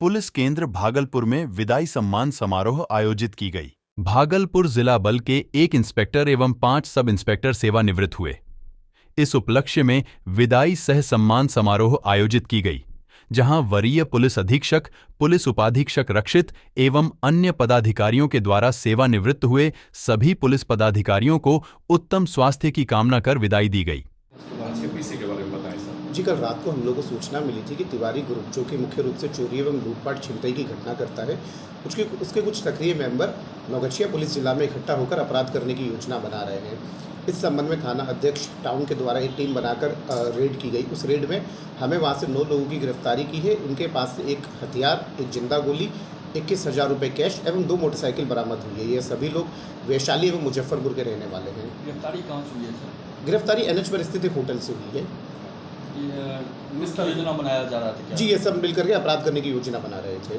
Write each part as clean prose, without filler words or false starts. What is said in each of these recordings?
Police केंद्र भागलपुर में विदाई सम्मान समारोह आयोजित की गई। भागलपुर जिला बल के 1 इंस्पेक्टर एवं 5 सब इंस्पेक्टर सेवानिवृत्त हुए। इस उपलक्ष्य में विदाई सह सम्मान समारोह आयोजित की गई, जहां वरीय पुलिस अधीक्षक, पुलिस उपाधीक्षक रक्षित एवं अन्य पदाधिकारियों के द्वारा सेवानिवृत्त हुए सभी पुलिस पदाधिकारियों को उत्तम स्वास्थ्य की कामना कर विदाई दी गई। जी, कल रात को हम लोगों को सूचना मिली थी कि तिवारी ग्रुप, जो कि मुख्य रूप से चोरी एवं लूटपाट छिनतई की घटना करता है, उसके कुछ सक्रिय मेंबर नौगछिया पुलिस जिला में इकट्ठा होकर अपराध करने की योजना बना रहे हैं। इस संबंध में थाना अध्यक्ष टाउन के द्वारा एक टीम बनाकर रेड की गई। उस रेड में हमें वहां से 9 लोगों की गिरफ्तारी की है। उनके पास से एक हथियार, एक जिंदा गोली, 21,000 रुपये कैश एवं 2 मोटरसाइकिल बरामद हुई है। ये सभी लोग वैशाली एवं मुजफ्फरपुर के रहने वाले हैं। गिरफ्तारी कहाँ से हुई है सर? गिरफ्तारी NH पर स्थित एक होटल से हुई है। किस तरह योजना बनाया जा रहा था क्या? जी, ये सब मिलकर के अपराध करने की योजना बना रहे थे।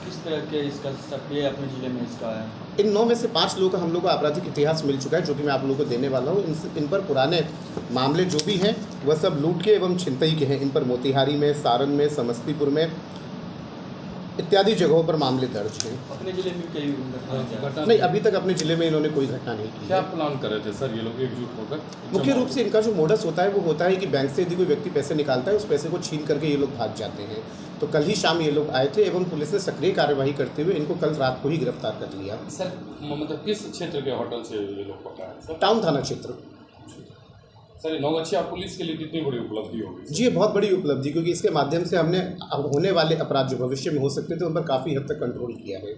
किस तरह के इसका सक्रिय अपने जिले में इसका है? इन 9 में से 5 लोगों का हम लोग को आपराधिक इतिहास मिल चुका है, जो कि मैं आप लोगों को देने वाला हूँ। इन पर पुराने मामले जो भी हैं वह सब लूट के एवं छिनतई के हैं। इन पर मोतिहारी में, सारण में, समस्तीपुर में इत्यादि जगहों पर मामले दर्ज हैं। अपने जिले में कई घटना नहीं, अभी तक अपने जिले में इन्होंने कोई घटना नहीं की। क्या प्लान कर रहे थे सर ये लोग एकजुट होकर? मुख्य रूप से इनका जो मोडस होता है वो होता है कि बैंक से यदि कोई व्यक्ति पैसे निकालता है, उस पैसे को छीन करके ये लोग भाग जाते हैं। तो कल ही शाम ये लोग आए थे एवं पुलिस ने सक्रिय कार्यवाही करते हुए इनको कल रात को ही गिरफ्तार कर लिया। सर मतलब किस क्षेत्र के होटल से ये लोग पकड़ा है सर? टाउन थाना क्षेत्र। सर नौगछिया पुलिस के लिए कितनी बड़ी उपलब्धि होगी? जी, ये बहुत बड़ी उपलब्धि, क्योंकि इसके माध्यम से हमने होने वाले अपराध जो भविष्य में हो सकते थे उन पर काफ़ी हद तक कंट्रोल किया है।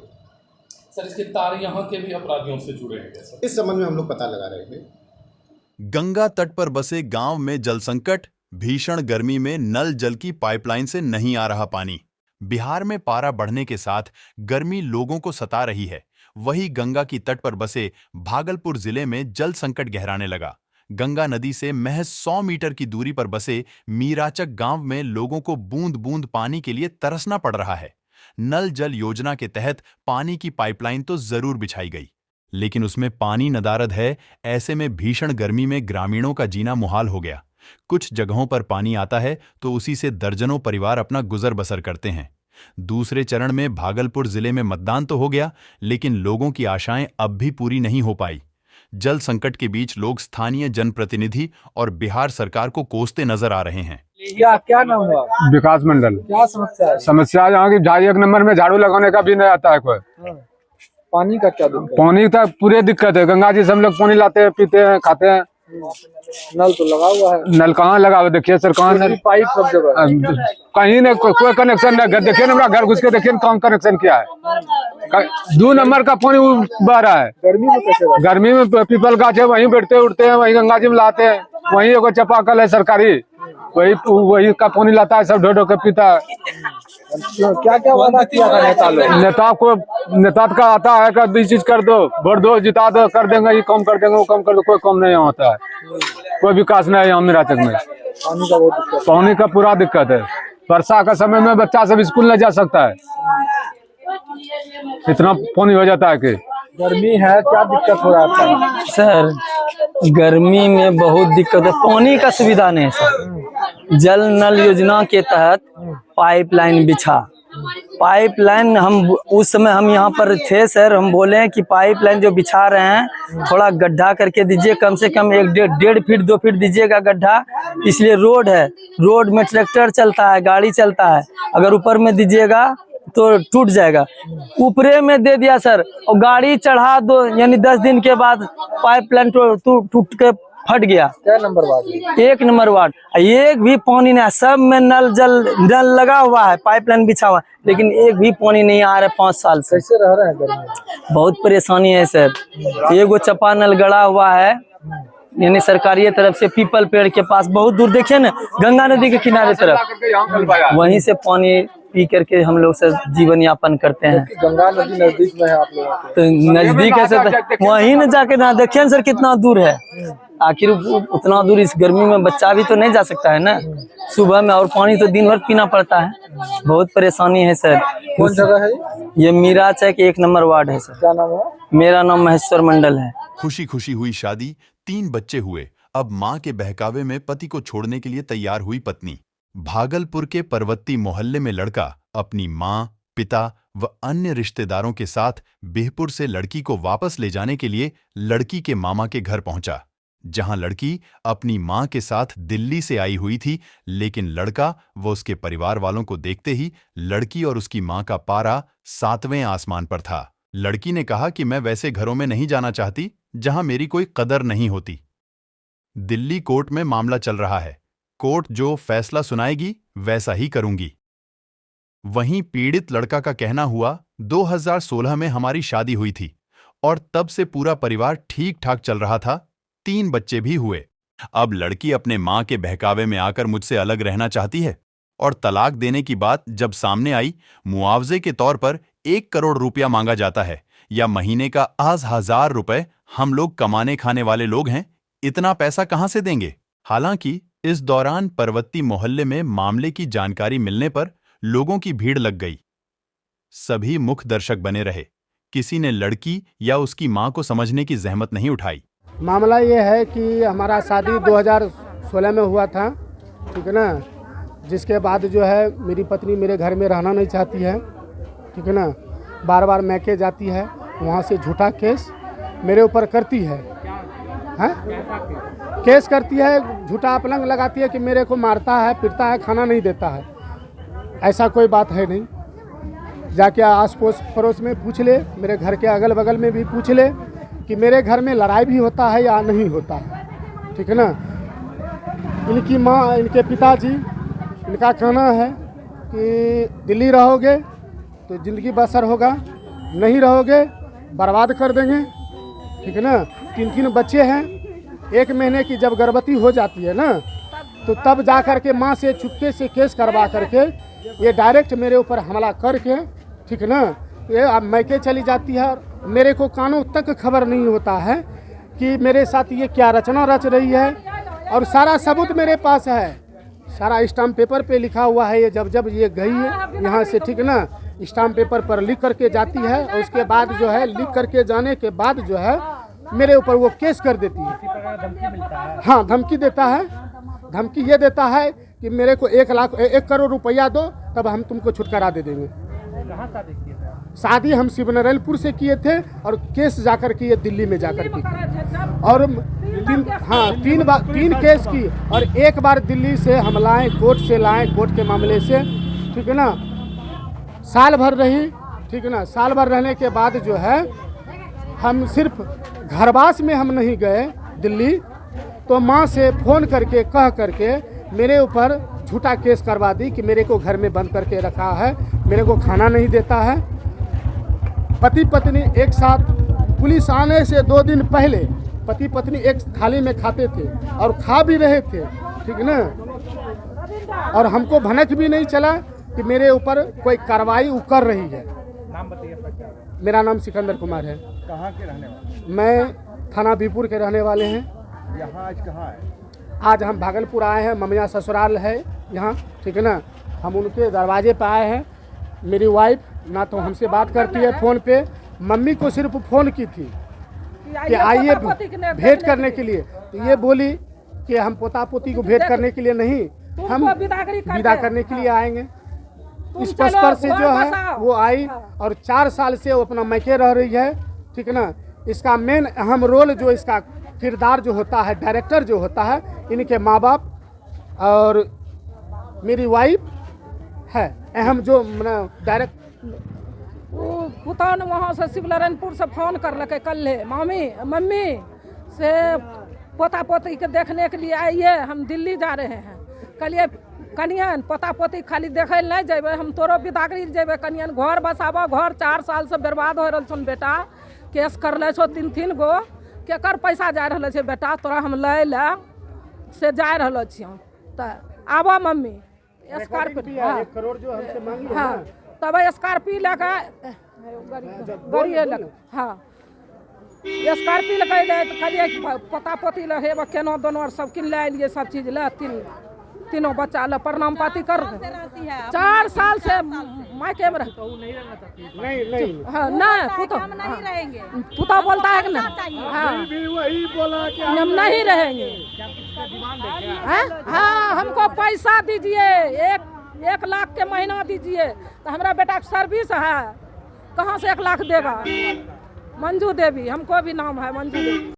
सर इसके तार यहाँ के भी अपराधियों से जुड़े हैं क्या सर? इस संबंध में हम लोग पता लगा रहे हैं। गंगा तट पर बसे गांव में जल संकट, भीषण गर्मी में नल जल की पाइपलाइन से नहीं आ रहा पानी। बिहार में पारा बढ़ने के साथ गर्मी लोगों को सता रही है। वहीं गंगा की तट पर बसे भागलपुर जिले में जल संकट गहराने लगा। गंगा नदी से महज 100 मीटर की दूरी पर बसे मीराचक गांव में लोगों को बूंद बूंद पानी के लिए तरसना पड़ रहा है। नल जल योजना के तहत पानी की पाइपलाइन तो जरूर बिछाई गई, लेकिन उसमें पानी नदारद है। ऐसे में भीषण गर्मी में ग्रामीणों का जीना मुहाल हो गया। कुछ जगहों पर पानी आता है तो उसी से दर्जनों परिवार अपना गुजर बसर करते हैं। दूसरे चरण में भागलपुर जिले में मतदान तो हो गया, लेकिन लोगों की आशाएं अब भी पूरी नहीं हो पाई। जल संकट के बीच लोग स्थानीय जनप्रतिनिधि और बिहार सरकार को कोसते नजर आ रहे हैं। क्या नाम हुआ? विकास मंडल। क्या समस्या है? समस्या यहाँ की 1 नंबर में झाड़ू लगाने का भी नहीं आता है कोई। पानी का क्या दिक्कत? पानी का पूरे दिक्कत है। गंगा जी से हम लोग पानी लाते हैं, पीते हैं, खाते हैं। नल तो लगा हुआ है। नल कहाँ लगा हुआ? देखिए सर, कहाँ नल? पाइप सब जगह कहीं नहीं, कोई कनेक्शन नहीं। देखिए ना, घर घुस के देखिए कहाँ कनेक्शन किया है। 2 नंबर का पानी बह रहा है। गर्मी में कैसे? गर्मी में पीपल गाछ है, वहीं बैठते उठते हैं, वहीं गंगा जी में लाते हैं। वहीं एगो चापाकल है सरकारी, वही का पानी लाता है, सब ढो ढो के पीता है। क्या क्या वादा किया था नेता लोग? नेता का आता है कि ये चीज कर दो, वोट दो, जिता दो, कर देंगे, ये काम कर देंगे, वो काम कर दो। कोई काम नहीं होता है, कोई विकास नहीं है यहाँ मीराचक में। पानी का बहुत दिक्कत। पानी का पूरा दिक्कत है। वर्षा का समय में बच्चा सब स्कूल नहीं जा सकता है, इतना पानी हो जाता है कि गर्मी है। क्या दिक्कत हो रहा है सर? गर्मी में बहुत दिक्कत है, पानी का सुविधा नहीं है सर। जल नल योजना के तहत पाइपलाइन बिछा, पाइपलाइन हम उस समय हम यहाँ पर थे सर, हम बोले हैं कि पाइपलाइन जो बिछा रहे हैं थोड़ा गड्ढा करके दीजिए, कम से कम 1.5 फीट 2 फीट दीजिएगा गड्ढा, इसलिए रोड है, रोड में ट्रैक्टर चलता है, गाड़ी चलता है, अगर ऊपर में दीजिएगा तो टूट जाएगा। ऊपरे में दे दिया सर, और गाड़ी चढ़ा दो, यानी 10 दिन के बाद पाइपलाइन टूट के फट गया। क्या नंबर वार्ड? 1 number ward. एक भी पानी नहीं, सब में नल लगा हुआ है, पाइपलाइन बिछा हुआ है, लेकिन एक भी पानी नहीं आ रहा है 5 साल से। कैसे रह रहे हैं गर्मी में? बहुत परेशानी है सर। एगो चपा नल गड़ा हुआ है, यानी सरकारी तरफ से, पीपल पेड़ के पास, बहुत दूर देखिए ना, गंगा नदी के किनारे तरफ, वहीं से पानी पी करके हम लोग से जीवन यापन करते हैं। गंगा नदी नजदीक में है आप लोगों के? तो नजदीक है सर, वहीं न जाके ना देखिए सर कितना दूर है। आखिर उतना दूर इस गर्मी में बच्चा भी तो नहीं जा सकता है ना सुबह में, और पानी तो दिन भर पीना पड़ता है। बहुत परेशानी है सर। कौन जगह है ये मीराचक 1 नंबर वार्ड है सर। क्या नाम है? मेरा नाम महेश्वर मंडल है। खुशी खुशी हुई शादी, 3 बच्चे हुए। अब मां के बहकावे में पति को छोड़ने के लिए तैयार हुई पत्नी। भागलपुर के परवत्ती मोहल्ले में लड़का अपनी मां, पिता व अन्य रिश्तेदारों के साथ बिहपुर से लड़की को वापस ले जाने के लिए लड़की के मामा के घर पहुंचा, जहां लड़की अपनी मां के साथ दिल्ली से आई हुई थी, लेकिन लड़का व उसके परिवार वालों को देखते ही लड़की और उसकी मां का पारा 7वें आसमान पर था। लड़की ने कहा कि मैं वैसे घरों में नहीं जाना चाहती जहां मेरी कोई कदर नहीं होती। दिल्ली कोर्ट में मामला चल रहा है, कोर्ट जो फैसला सुनाएगी वैसा ही करूंगी। वहीं पीड़ित लड़का का कहना हुआ 2016 में हमारी शादी हुई थी और तब से पूरा परिवार ठीक ठाक चल रहा था, 3 बच्चे भी हुए। अब लड़की अपने मां के बहकावे में आकर मुझसे अलग रहना चाहती है और तलाक देने की बात जब सामने आई, मुआवजे के तौर पर 1 करोड़ रुपया मांगा जाता है या महीने का 80,000 रुपए। हम लोग कमाने खाने वाले लोग हैं, इतना पैसा कहां से देंगे? हालांकि इस दौरान परवत्ती मोहल्ले में मामले की जानकारी मिलने पर लोगों की भीड़ लग गई। सभी मुख्य दर्शक बने रहे, किसी ने लड़की या उसकी मां को समझने की जहमत नहीं उठाई। मामला ये है कि हमारा शादी 2016 में हुआ था, ठीक है ना। जिसके बाद जो है मेरी पत्नी मेरे घर में रहना नहीं चाहती है, ठीक है ना। बार बार मैके जाती है, वहाँ से झूठा केस मेरे ऊपर करती है, हैं? केस करती है, झूठा अपलंग लगाती है कि मेरे को मारता है, पीटता है, खाना नहीं देता है। ऐसा कोई बात है नहीं। जाके आस पड़ोस में पूछ ले, मेरे घर के अगल बगल में भी पूछ ले कि मेरे घर में लड़ाई भी होता है या नहीं होता है, ठीक है ना। इनकी माँ, इनके पिताजी, इनका कहना है कि दिल्ली रहोगे तो ज़िंदगी बसर होगा, नहीं रहोगे बर्बाद कर देंगे, ठीक है ना। 3 बच्चे हैं, 1 महीने की जब गर्भवती हो जाती है ना, तो तब जा कर के माँ से चुपके से केस करवा करके ये डायरेक्ट मेरे ऊपर हमला करके, ठीक है ना, ये अब मैके चली जाती है। और मेरे को कानों तक खबर नहीं होता है कि मेरे साथ ये क्या रचना रच रही है। और सारा सबूत मेरे पास है, सारा स्टाम्प पेपर पे लिखा हुआ है। ये जब ये गई है यहाँ से, ठीक है ना, स्टाम्प पेपर पर लिख करके जाती है और उसके बाद जो है लिख करके जाने के बाद जो है मेरे ऊपर वो केस कर देती है। हाँ, धमकी देता है। धमकी ये देता है कि मेरे को 1 करोड़ रुपया दो, तब हम तुमको छुटकारा दे देंगे। शादी हम शिवनारायणपुर से किए थे और केस जाकर के ये दिल्ली में जाकर के और 3 केस की, और 1 बार दिल्ली से हम लाए, कोर्ट से लाए, कोर्ट के मामले से, ठीक है ना। साल भर रही, ठीक है ना। साल भर रहने के बाद जो है हम सिर्फ घरवास में हम नहीं गए दिल्ली, तो माँ से फ़ोन करके कह करके मेरे ऊपर झूठा केस करवा दी कि मेरे को घर में बंद करके रखा है, मेरे को खाना नहीं देता है। पति पत्नी एक साथ, पुलिस आने से 2 दिन पहले पति पत्नी एक थाली में खाते थे और खा भी रहे थे, ठीक है ना। और हमको भनक भी नहीं चला कि मेरे ऊपर कोई कार्रवाई वो कर रही है। नाम बताइए आपका क्या? मेरा नाम सिकंदर कुमार है। कहाँ के रहने वाले? मैं थाना बिहपुर के रहने वाले हैं। यहाँ आज कहाँ है? आज हम भागलपुर आए हैं, ममिया ससुराल है यहाँ, ठीक है ना। हम उनके दरवाजे पर आए हैं। मेरी वाइफ ना तो हमसे बात करती है फ़ोन पे, मम्मी को सिर्फ फ़ोन की थी कि आइए भेंट करने के लिए, तो ये बोली कि हम पोता पोती को भेंट करने के लिए नहीं, हम विदा करने के लिए आएंगे। इस पर से जो है वो आई और 4 साल से वो अपना मैके रह रही है, ठीक है ना। इसका मेन अहम रोल जो इसका किरदार जो होता है, डायरेक्टर जो होता है, इनके माँ बाप और मेरी वाइफ है अहम जो डायरेक्ट। पुतौन वहाँ से शिवनारायणपुर से फोन करलकै कल्हे, मम्मी से पोता पोती के देखने के लिए आइए, हम दिल्ली जा रहे हैं। कहलिए कनियन पोता पोती खाली देखे नहीं जेबे, हम तोरो बिदागरी जेबे कनियन, घर बसाबो, घर 4 साल से बर्बाद हो रहा छन बेटा, केस कर ले छो 3 गो, केकर पैसा जा रहा है बेटा, तोरा हम ले से जा रहा छी। तो आबो मम्मी स्कॉर्पियो, 1 करोड़ जो हमसे मांगी, हाँ, तब स्कॉर्पियो लगा गाड़ी लगा, हाँ स्कॉर्पियो लगे तो कहलिए पोता पोती ले हे केनो दोनों सब किन ले लिए, सब चीज ले, तीनों बच्चा ले प्रणाम पाती कर 4 साल से मायके में नहीं हाँ ना पुता बोलता है कि ना, हाँ वही बोला कि हम नहीं रहेंगे। हाँ हमको पैसा दीजिए, 1 लाख के महीना दीजिए। तो हमारा बेटा का सर्विस है, कहाँ से 1 लाख देगा? मंजू देवी, हमको भी नाम है मंजू देवी।